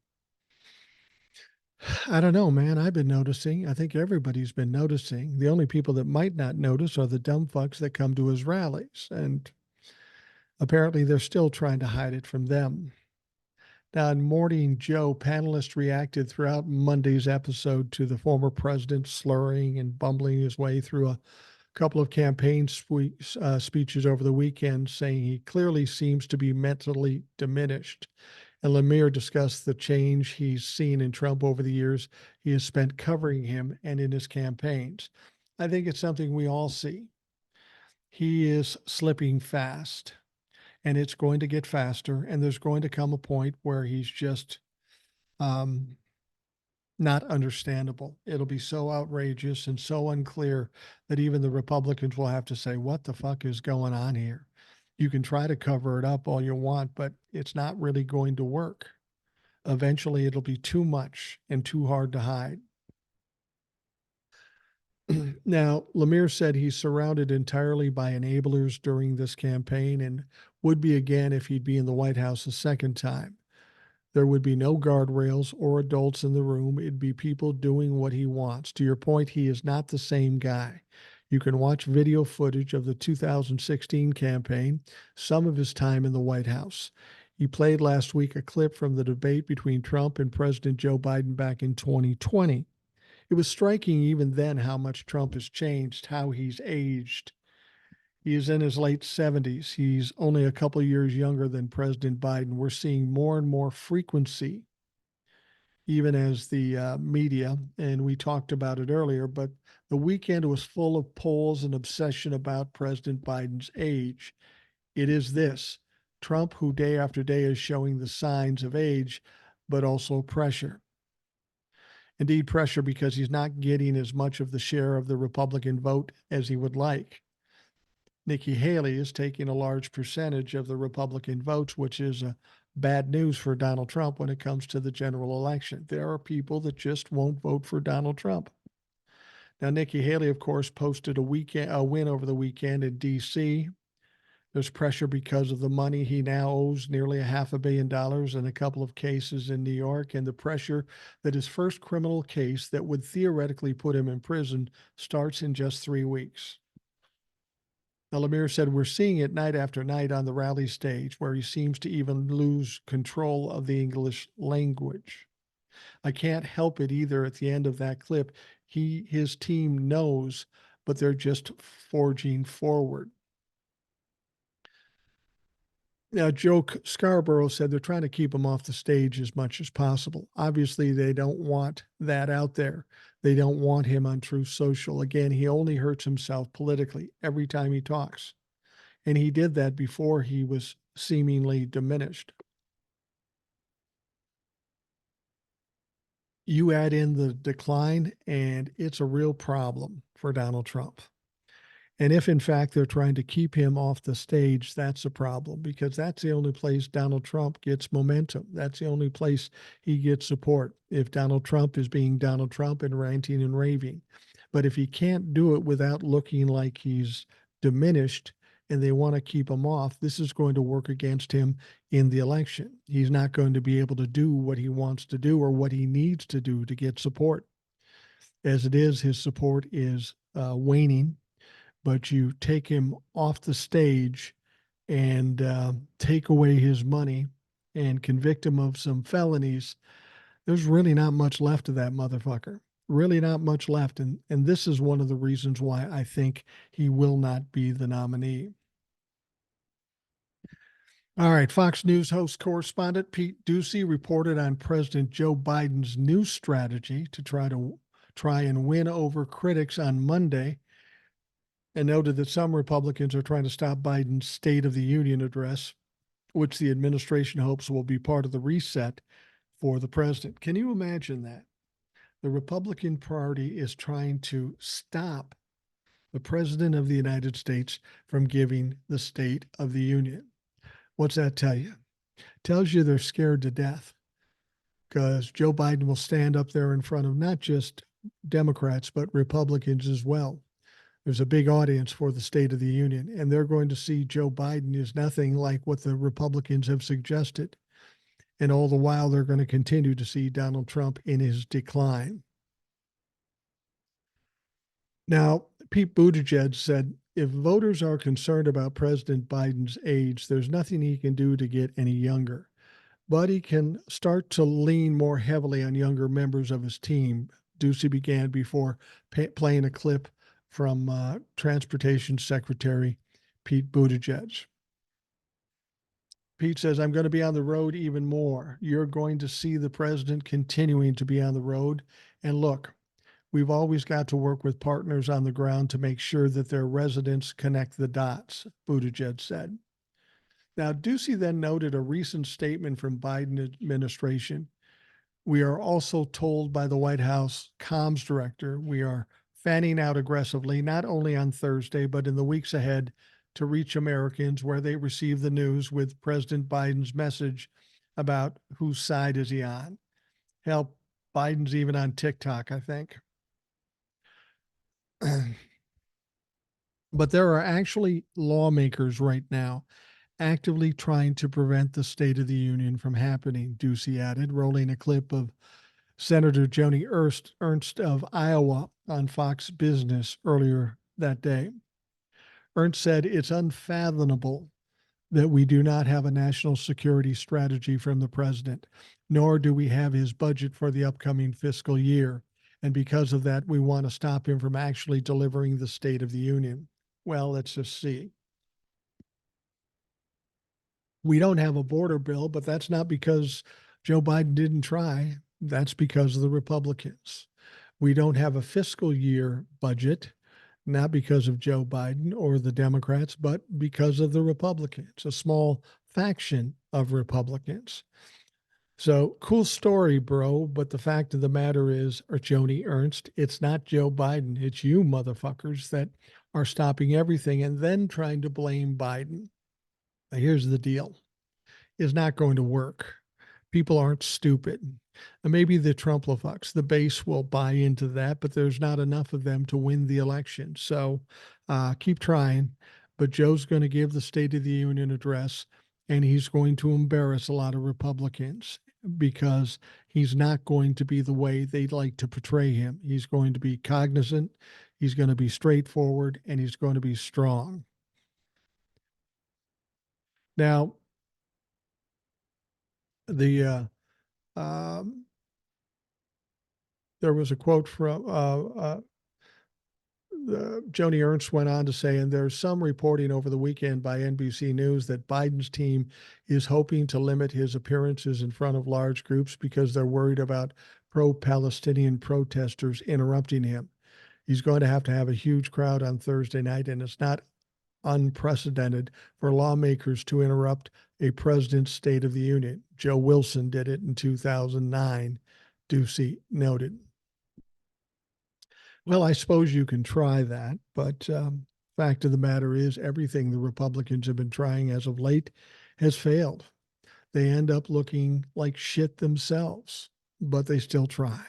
I don't know, man. I've been noticing. I think everybody's been noticing. The only people that might not notice are the dumb fucks that come to his rallies. And apparently they're still trying to hide it from them. Now, in Morning Joe, panelists reacted throughout Monday's episode to the former president slurring and bumbling his way through a couple of campaign speeches over the weekend, saying he clearly seems to be mentally diminished. And Lemire discussed the change he's seen in Trump over the years he has spent covering him and in his campaigns. I think it's something we all see. He is slipping fast, and it's going to get faster, and there's going to come a point where he's just not understandable. It'll be so outrageous and so unclear that even the Republicans will have to say, what the fuck is going on here? You can try to cover it up all you want, but it's not really going to work. Eventually, it'll be too much and too hard to hide. Now, Lemire said he's surrounded entirely by enablers during this campaign and would be again if he'd be in the White House a second time. There would be no guardrails or adults in the room. It'd be people doing what he wants. To your point, he is not the same guy. You can watch video footage of the 2016 campaign, some of his time in the White House. He played last week a clip from the debate between Trump and President Joe Biden back in 2020. It was striking even then how much Trump has changed, how he's aged. He is in his late 70s. He's only a couple of years younger than President Biden. We're seeing more and more frequency, even as the media, and we talked about it earlier, but the weekend was full of polls and obsession about President Biden's age. It is this: Trump, who day after day is showing the signs of age, but also pressure. Indeed, pressure because he's not getting as much of the share of the Republican vote as he would like. Nikki Haley is taking a large percentage of the Republican votes, which is bad news for Donald Trump when it comes to the general election. There are people that just won't vote for Donald Trump. Now, Nikki Haley, of course, posted a win over the weekend in D.C. There's pressure because of the money he now owes, nearly $500 million in a couple of cases in New York, and the pressure that his first criminal case that would theoretically put him in prison starts in just 3 weeks. Now, Lemire said, we're seeing it night after night on the rally stage, where he seems to even lose control of the English language. I can't help it either. At the end of that clip, his team knows, but they're just forging forward. Now, Joe Scarborough said they're trying to keep him off the stage as much as possible. Obviously, they don't want that out there. They don't want him on Truth Social. Again, he only hurts himself politically every time he talks. And he did that before he was seemingly diminished. You add in the decline, and it's a real problem for Donald Trump. And if, in fact, they're trying to keep him off the stage, that's a problem, because that's the only place Donald Trump gets momentum. That's the only place he gets support, if Donald Trump is being Donald Trump and ranting and raving. But if he can't do it without looking like he's diminished and they want to keep him off, this is going to work against him in the election. He's not going to be able to do what he wants to do or what he needs to do to get support. As it is, his support is waning, but you take him off the stage and take away his money and convict him of some felonies, there's really not much left of that motherfucker. Really not much left. And this is one of the reasons why I think he will not be the nominee. All right. Fox News host correspondent Pete Ducey reported on President Joe Biden's new strategy to try and win over critics on Monday, and noted that some Republicans are trying to stop Biden's State of the Union address, which the administration hopes will be part of the reset for the president. Can you imagine that? The Republican Party is trying to stop the President of the United States from giving the State of the Union. What's that tell you? Tells you they're scared to death, because Joe Biden will stand up there in front of not just Democrats, but Republicans as well. There's a big audience for the State of the Union, and they're going to see Joe Biden is nothing like what the Republicans have suggested. And all the while, they're going to continue to see Donald Trump in his decline. Now, Pete Buttigieg said, if voters are concerned about President Biden's age, there's nothing he can do to get any younger. But he can start to lean more heavily on younger members of his team. Ducey began before playing a clip from Transportation Secretary Pete Buttigieg. Pete says, I'm going to be on the road even more. You're going to see the president continuing to be on the road. And look, we've always got to work with partners on the ground to make sure that their residents connect the dots, Buttigieg said. Now, Ducey then noted a recent statement from Biden administration. We are also told by the White House comms director, we are fanning out aggressively, not only on Thursday, but in the weeks ahead, to reach Americans where they receive the news with President Biden's message about whose side is he on. Hell, Biden's even on TikTok, I think. But there are actually lawmakers right now actively trying to prevent the State of the Union from happening, Ducey added, rolling a clip of Senator Joni Ernst of Iowa on Fox Business earlier that day. Ernst said, it's unfathomable that we do not have a national security strategy from the president, nor do we have his budget for the upcoming fiscal year. And because of that, we want to stop him from actually delivering the State of the Union. Well, let's just see. We don't have a border bill, but that's not because Joe Biden didn't try. That's because of the Republicans. We don't have a fiscal year budget, not because of Joe Biden or the Democrats, but because of the Republicans, a small faction of Republicans. So cool story, bro. But the fact of the matter is, or Joni Ernst, it's not Joe Biden. It's you motherfuckers that are stopping everything and then trying to blame Biden. Now, here's the deal. It's not going to work. People aren't stupid. And maybe the Trump-la-fucks, the base will buy into that, but there's not enough of them to win the election. So keep trying. But Joe's going to give the State of the Union address, and he's going to embarrass a lot of Republicans because he's not going to be the way they'd like to portray him. He's going to be cognizant, he's going to be straightforward, and he's going to be strong. Now, there was a quote from Joni Ernst went on to say, and there's some reporting over the weekend by NBC News that Biden's team is hoping to limit his appearances in front of large groups because they're worried about pro-Palestinian protesters interrupting him. He's going to have a huge crowd on Thursday night, and it's not unprecedented for lawmakers to interrupt a president's State of the Union. Joe Wilson did it in 2009, Ducey noted. Well, I suppose you can try that, but fact of the matter is everything the Republicans have been trying as of late has failed. They end up looking like shit themselves, but they still try.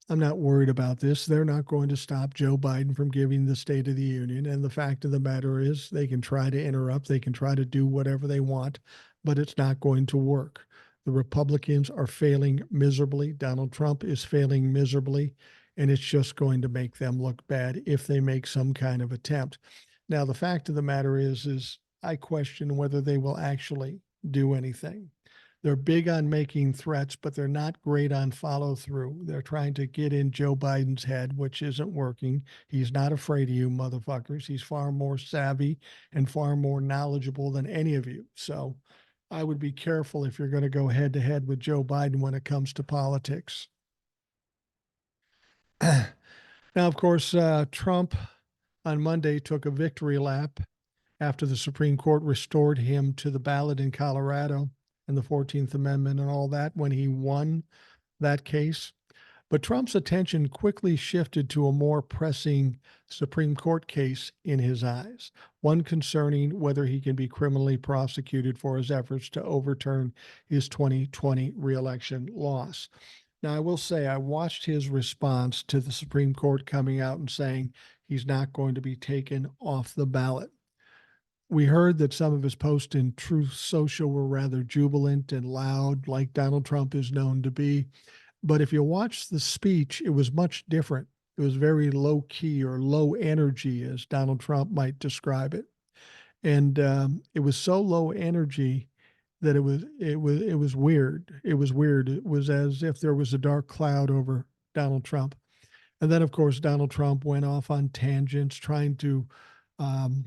I'm not worried about this. They're not going to stop Joe Biden from giving the State of the Union. And the fact of the matter is, they can try to interrupt, they can try to do whatever they want, but it's not going to work. The Republicans are failing miserably. Donald Trump is failing miserably, and it's just going to make them look bad if they make some kind of attempt. Now, the fact of the matter is I question whether they will actually do anything. They're big on making threats, but they're not great on follow through. They're trying to get in Joe Biden's head, which isn't working. He's not afraid of you motherfuckers. He's far more savvy and far more knowledgeable than any of you. So I would be careful if you're going to go head to head with Joe Biden when it comes to politics. Now, of course, Trump on Monday took a victory lap after the Supreme Court restored him to the ballot in Colorado and the 14th Amendment and all that when he won that case. But Trump's attention quickly shifted to a more pressing Supreme Court case in his eyes, one concerning whether he can be criminally prosecuted for his efforts to overturn his 2020 reelection loss. Now, I will say, I watched his response to the Supreme Court coming out and saying he's not going to be taken off the ballot. We heard that some of his posts in Truth Social were rather jubilant and loud, like Donald Trump is known to be. But if you watch the speech, it was much different. It was very low key or low energy, as Donald Trump might describe it. And it was so low energy that it was weird. It was weird. It was as if there was a dark cloud over Donald Trump. And then, of course, Donald Trump went off on tangents, trying to um,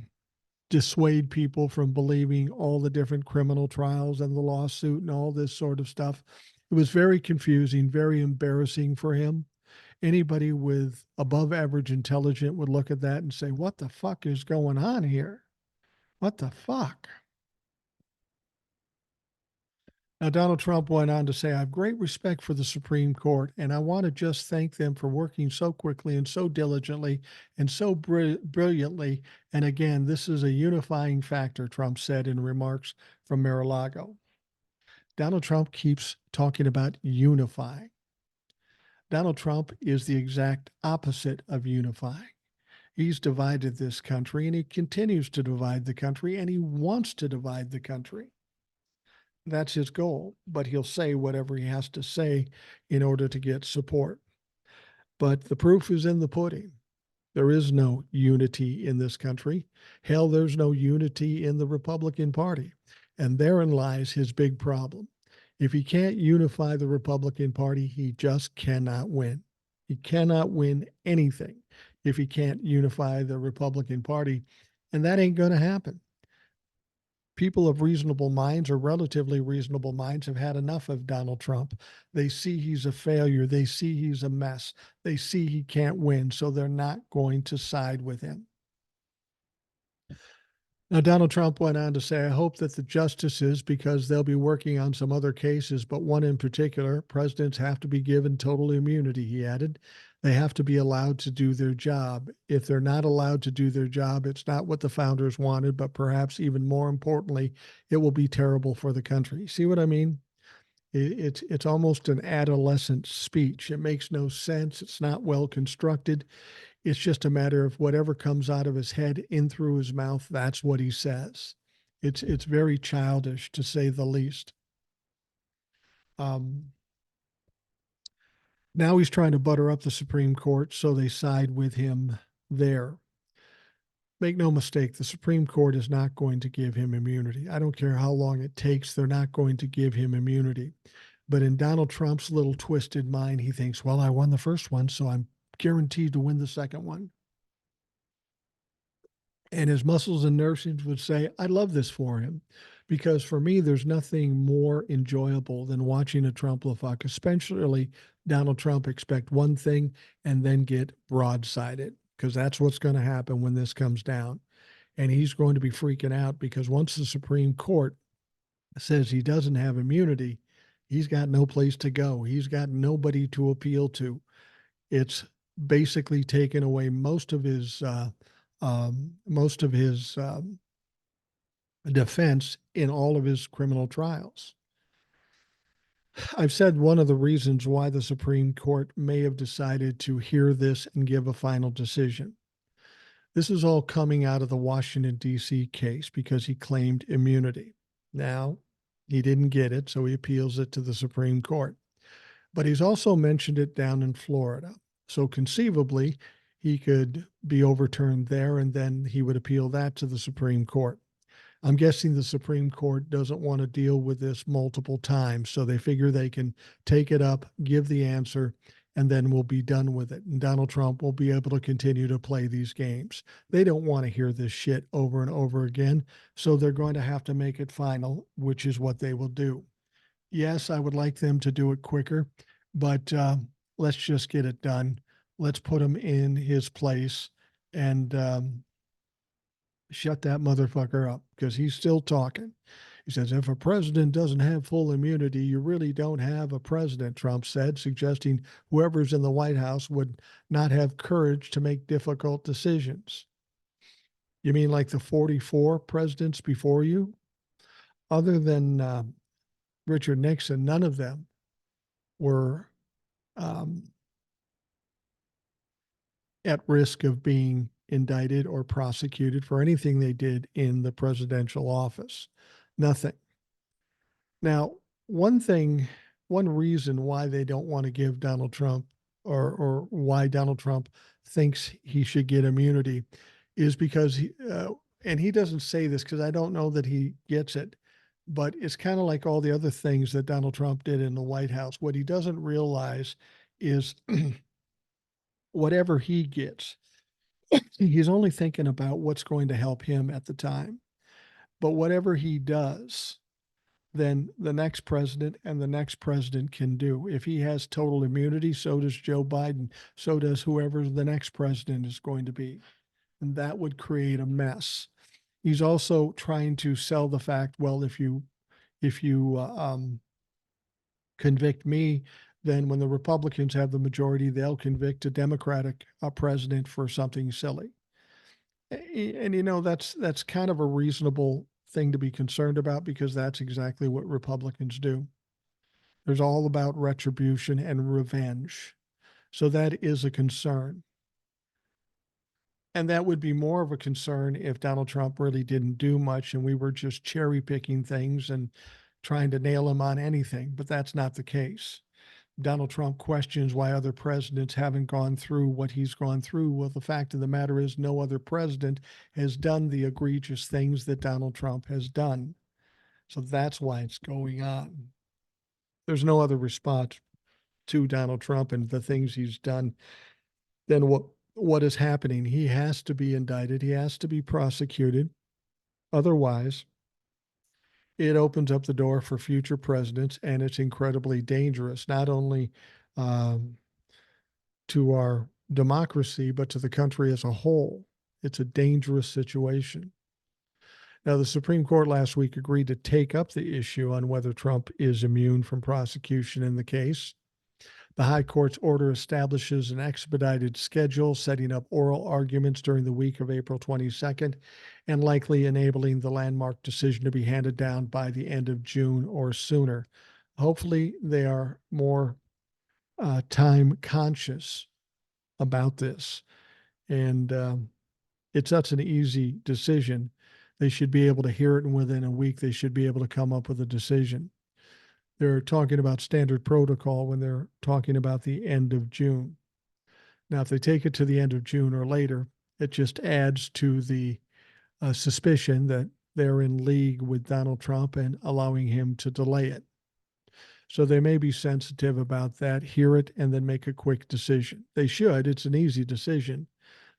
dissuade people from believing all the different criminal trials and the lawsuit and all this sort of stuff. It was very confusing, very embarrassing for him. Anybody with above average intelligence would look at that and say, what the fuck is going on here? What the fuck? Now, Donald Trump went on to say, I have great respect for the Supreme Court, and I want to just thank them for working so quickly and so diligently and so brilliantly. And again, this is a unifying factor, Trump said in remarks from Mar-a-Lago. Donald Trump keeps talking about unifying. Donald Trump is the exact opposite of unifying. He's divided this country, and he continues to divide the country, and he wants to divide the country. That's his goal, but he'll say whatever he has to say in order to get support. But the proof is in the pudding. There is no unity in this country. Hell, there's no unity in the Republican Party. And therein lies his big problem. If he can't unify the Republican Party, he just cannot win. He cannot win anything if he can't unify the Republican Party. And that ain't going to happen. People of reasonable minds or relatively reasonable minds have had enough of Donald Trump. They see he's a failure. They see he's a mess. They see he can't win, so they're not going to side with him. Now, Donald Trump went on to say, I hope that the justices, because they'll be working on some other cases, but one in particular, presidents have to be given total immunity, he added. They have to be allowed to do their job. If they're not allowed to do their job, it's not what the founders wanted, but perhaps even more importantly, it will be terrible for the country. See what I mean? It's almost an adolescent speech. It makes no sense. It's not well constructed. It's just a matter of whatever comes out of his head in through his mouth, that's what he says. It's very childish, to say the least. Now he's trying to butter up the Supreme Court so they side with him there. Make no mistake, the Supreme Court is not going to give him immunity. I don't care how long it takes, they're not going to give him immunity. But in Donald Trump's little twisted mind, he thinks, well, I won the first one, so I'm guaranteed to win the second one. And his muscles and nerves would say, I love this for him. Because for me, there's nothing more enjoyable than watching a Trump-la-fuck, especially Donald Trump expect one thing and then get broadsided, because that's what's going to happen when this comes down. And he's going to be freaking out because once the Supreme Court says he doesn't have immunity, he's got no place to go. He's got nobody to appeal to. It's basically taken away most of his defense in all of his criminal trials. I've said one of the reasons why the Supreme Court may have decided to hear this and give a final decision. This is all coming out of the Washington, D.C. case because he claimed immunity. Now, he didn't get it, so he appeals it to the Supreme Court. But he's also mentioned it down in Florida. So conceivably, he could be overturned there and then he would appeal that to the Supreme Court. I'm guessing the Supreme Court doesn't want to deal with this multiple times, so they figure they can take it up, give the answer, and then we'll be done with it. And Donald Trump will be able to continue to play these games. They don't want to hear this shit over and over again, so they're going to have to make it final, which is what they will do. Yes, I would like them to do it quicker, but let's just get it done. Let's put him in his place and shut that motherfucker up because he's still talking. He says, if a president doesn't have full immunity, you really don't have a president, Trump said, suggesting whoever's in the White House would not have courage to make difficult decisions. You mean like the 44 presidents before you? Other than Richard Nixon, none of them were at risk of being indicted or prosecuted for anything they did in the presidential office. Nothing. Now, one reason why they don't want to give Donald Trump or why Donald Trump thinks he should get immunity is because and he doesn't say this because I don't know that he gets it, but it's kind of like all the other things that Donald Trump did in the White House. What he doesn't realize is whatever he gets, he's only thinking about what's going to help him at the time. But whatever he does, then the next president and the next president can do. If he has total immunity, so does Joe Biden, so does whoever the next president is going to be. And that would create a mess. He's also trying to sell the fact, well, if you convict me, then when the Republicans have the majority, they'll convict a Democratic president for something silly. And that's kind of a reasonable thing to be concerned about because that's exactly what Republicans do. There's all about retribution and revenge. So that is a concern. And that would be more of a concern if Donald Trump really didn't do much and we were just cherry picking things and trying to nail him on anything. But that's not the case. Donald Trump questions why other presidents haven't gone through what he's gone through. Well, the fact of the matter is no other president has done the egregious things that Donald Trump has done. So that's why it's going on. There's no other response to Donald Trump and the things he's done than what is happening. He has to be indicted. He has to be prosecuted. Otherwise, it opens up the door for future presidents, and it's incredibly dangerous, not only to our democracy, but to the country as a whole. It's a dangerous situation. Now, the Supreme Court last week agreed to take up the issue on whether Trump is immune from prosecution in the case. The High Court's order establishes an expedited schedule, setting up oral arguments during the week of April 22nd, and likely enabling the landmark decision to be handed down by the end of June or sooner. Hopefully, they are more time conscious about this. And it's such an easy decision. They should be able to hear it, and within a week, they should be able to come up with a decision. They're talking about standard protocol when they're talking about the end of June. Now, if they take it to the end of June or later, it just adds to the suspicion that they're in league with Donald Trump and allowing him to delay it. So they may be sensitive about that, hear it, and then make a quick decision. They should. It's an easy decision.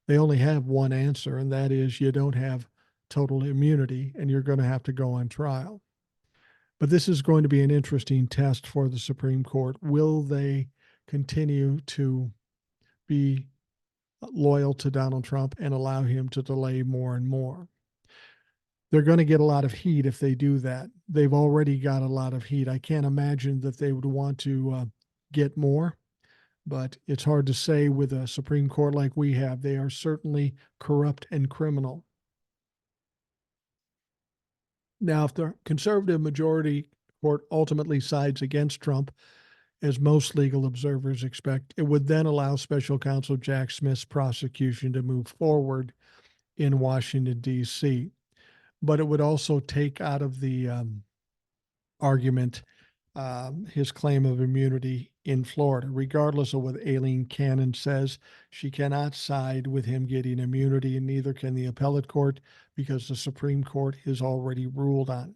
They only have one answer, and that is you don't have total immunity, and you're going to have to go on trial. But this is going to be an interesting test for the Supreme Court. Will they continue to be loyal to Donald Trump and allow him to delay more and more? They're going to get a lot of heat if they do that. They've already got a lot of heat. I can't imagine that they would want to get more, but it's hard to say with a Supreme Court like we have. They are certainly corrupt and criminal. Now, if the conservative majority court ultimately sides against Trump, as most legal observers expect, it would then allow special counsel Jack Smith's prosecution to move forward in Washington, D.C. But it would also take out of the argument his claim of immunity in Florida, regardless of what Aileen Cannon says. She cannot side with him getting immunity, and neither can the appellate court, because the Supreme Court has already ruled on it.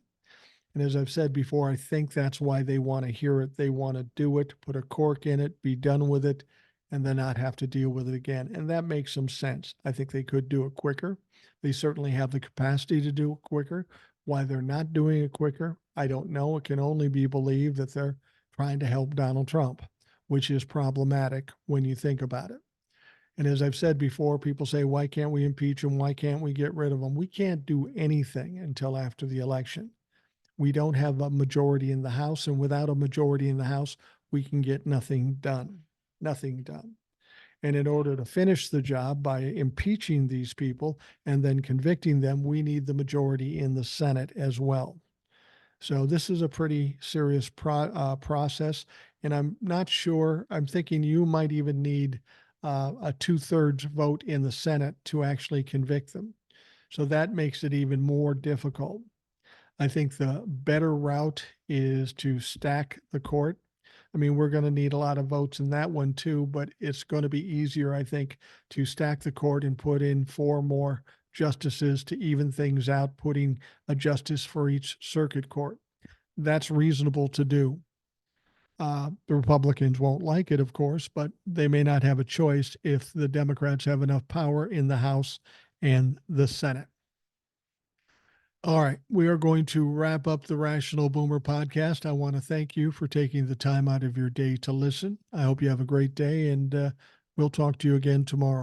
And as I've said before, I think that's why they want to hear it. They want to do it, put a cork in it, be done with it, and then not have to deal with it again. And that makes some sense. I think they could do it quicker. They certainly have the capacity to do it quicker. Why they're not doing it quicker, I don't know. It can only be believed that they're trying to help Donald Trump, which is problematic when you think about it. And as I've said before, people say, why can't we impeach him? Why can't we get rid of him? We can't do anything until after the election. We don't have a majority in the House, and without a majority in the House, we can get nothing done. Nothing done. And in order to finish the job by impeaching these people and then convicting them, we need the majority in the Senate as well. So this is a pretty serious process, and I'm not sure. I'm thinking you might even need a 2/3 vote in the Senate to actually convict them. So that makes it even more difficult. I think the better route is to stack the court. I mean, we're going to need a lot of votes in that one too, but it's going to be easier, I think, to stack the court and put in 4 more justices to even things out, putting a justice for each circuit court. That's reasonable to do. The Republicans won't like it, of course, but they may not have a choice if the Democrats have enough power in the House and the Senate. All right, we are going to wrap up the Rational Boomer podcast. I want to thank you for taking the time out of your day to listen. I hope you have a great day, and we'll talk to you again tomorrow.